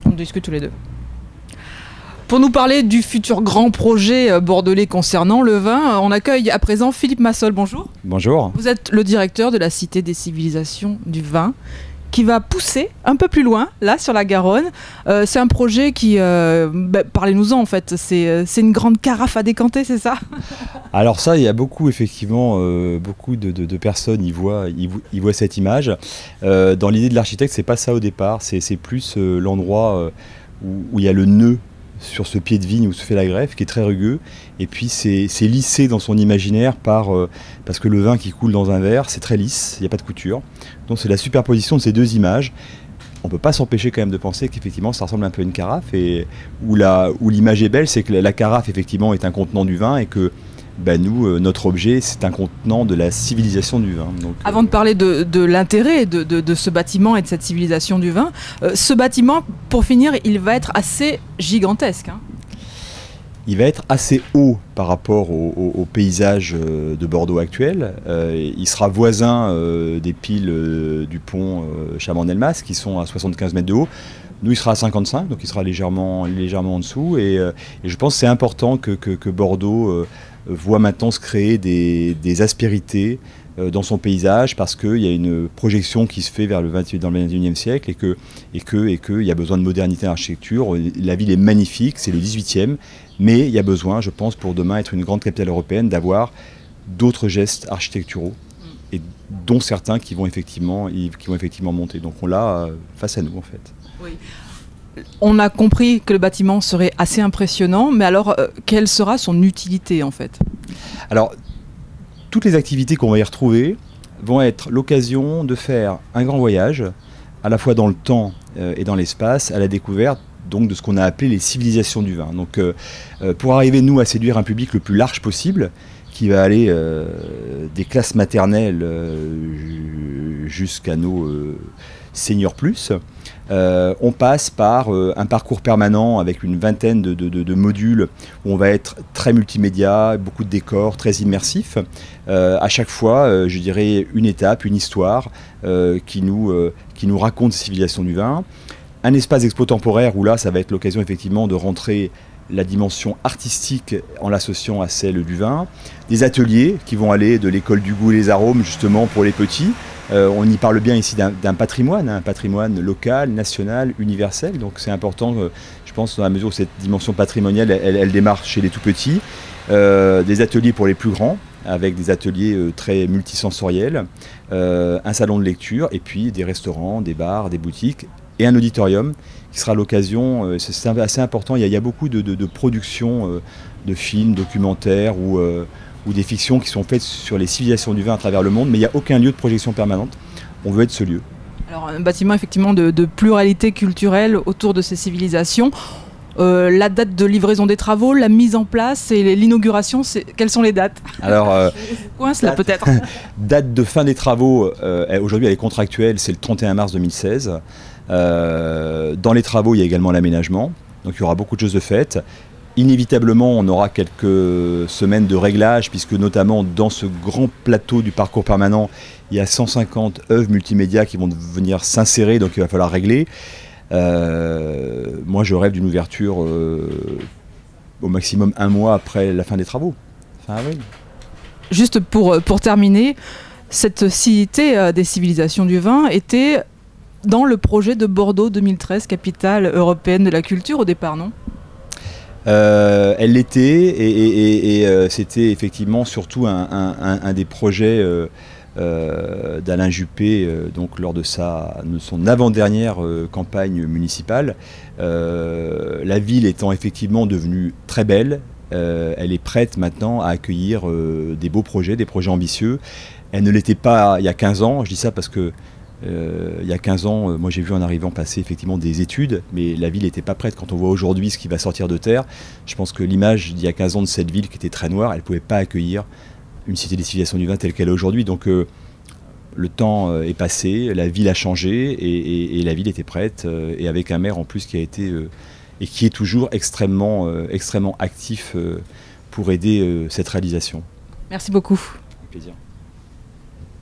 On discute tous les deux. Pour nous parler du futur grand projet bordelais concernant le vin, on accueille à présent Philippe Massol. Bonjour. Bonjour. Vous êtes le directeur de la Cité des civilisations du vin, qui va pousser un peu plus loin, là, sur la Garonne. C'est un projet qui... parlez-nous-en, en fait. C'est une grande carafe à décanter, c'est ça? Alors ça, il y a beaucoup, effectivement, beaucoup de personnes y voient cette image. Dans l'idée de l'architecte, c'est pas ça au départ. C'est plus l'endroit où il y a le nœud sur ce pied de vigne où se fait la greffe, qui est très rugueux, et puis c'est lissé dans son imaginaire parce que le vin qui coule dans un verre, c'est très lisse, il n'y a pas de couture. Donc c'est la superposition de ces deux images. On ne peut pas s'empêcher quand même de penser qu'effectivement ça ressemble un peu à une carafe, et où l'image est belle, c'est que la carafe effectivement est un contenant du vin, et que nous, notre objet, c'est un contenant de la civilisation du vin. Donc, avant de parler de l'intérêt de ce bâtiment et de cette civilisation du vin, ce bâtiment, pour finir, il va être assez gigantesque. Hein. Il va être assez haut par rapport au paysage de Bordeaux actuel. Il sera voisin des piles du pont Chaban-Delmas, qui sont à 75 mètres de haut. Nous, il sera à 55, donc il sera légèrement en dessous. Et je pense que c'est important que Bordeaux voit maintenant se créer des aspérités dans son paysage, parce qu'il y a une projection qui se fait dans le XXIe siècle, et qu'il y a besoin de modernité en architecture. La ville est magnifique, c'est le 18e, mais il y a besoin, je pense, pour demain être une grande capitale européenne, d'avoir d'autres gestes architecturaux, et dont certains qui vont effectivement monter. Donc on l'a face à nous, en fait. Oui. On a compris que le bâtiment serait assez impressionnant, mais alors quelle sera son utilité, en fait? Alors, toutes les activités qu'on va y retrouver vont être l'occasion de faire un grand voyage, à la fois dans le temps et dans l'espace, à la découverte donc de ce qu'on a appelé les civilisations du vin. Donc, pour arriver, nous, à séduire un public le plus large possible, qui va aller des classes maternelles jusqu'à nos seniors plus, on passe par un parcours permanent avec une vingtaine de modules où on va être très multimédia, beaucoup de décors, très immersifs. À chaque fois, je dirais, une étape, une histoire qui nous raconte ces civilisations du vin. Un espace expo temporaire où là, ça va être l'occasion effectivement de rentrer la dimension artistique en l'associant à celle du vin. Des ateliers qui vont aller de l'école du goût et les arômes justement pour les petits. On y parle bien ici d'un patrimoine, un patrimoine local, national, universel. Donc c'est important, je pense, dans la mesure où cette dimension patrimoniale, elle démarre chez les tout petits. Des ateliers pour les plus grands, avec des ateliers très multisensoriels, un salon de lecture, et puis des restaurants, des bars, des boutiques, et un auditorium qui sera l'occasion, c'est assez important, il y a beaucoup de productions de films, documentaires ou des fictions qui sont faites sur les civilisations du vin à travers le monde, mais il n'y a aucun lieu de projection permanente. On veut être ce lieu. Alors un bâtiment effectivement de pluralité culturelle autour de ces civilisations. La date de livraison des travaux, la mise en place et l'inauguration, quelles sont les dates? Alors, coince là peut-être. Date de fin des travaux, aujourd'hui elle est contractuelle, c'est le 31 mars 2016. Dans les travaux, il y a également l'aménagement, donc il y aura beaucoup de choses de faites. Inévitablement, on aura quelques semaines de réglage, puisque notamment dans ce grand plateau du parcours permanent, il y a 150 œuvres multimédia qui vont venir s'insérer, donc il va falloir régler. Moi, je rêve d'une ouverture au maximum un mois après la fin des travaux, fin avril. Juste pour terminer, cette cité des civilisations du vin était dans le projet de Bordeaux 2013, capitale européenne de la culture au départ, non? Elle l'était, et c'était effectivement surtout un des projets d'Alain Juppé, donc lors de son avant-dernière campagne municipale. La ville étant effectivement devenue très belle, elle est prête maintenant à accueillir des beaux projets, des projets ambitieux. Elle ne l'était pas il y a 15 ans, je dis ça parce que il y a 15 ans, moi j'ai vu en arrivant passer effectivement des études, mais la ville n'était pas prête. Quand on voit aujourd'hui ce qui va sortir de terre, je pense que l'image d'il y a 15 ans de cette ville qui était très noire, elle ne pouvait pas accueillir une cité des civilisations du vin telle qu'elle est aujourd'hui. Donc le temps est passé, la ville a changé, et la ville était prête, et avec un maire en plus qui a été et qui est toujours extrêmement actif pour aider cette réalisation. Merci beaucoup. Avec plaisir.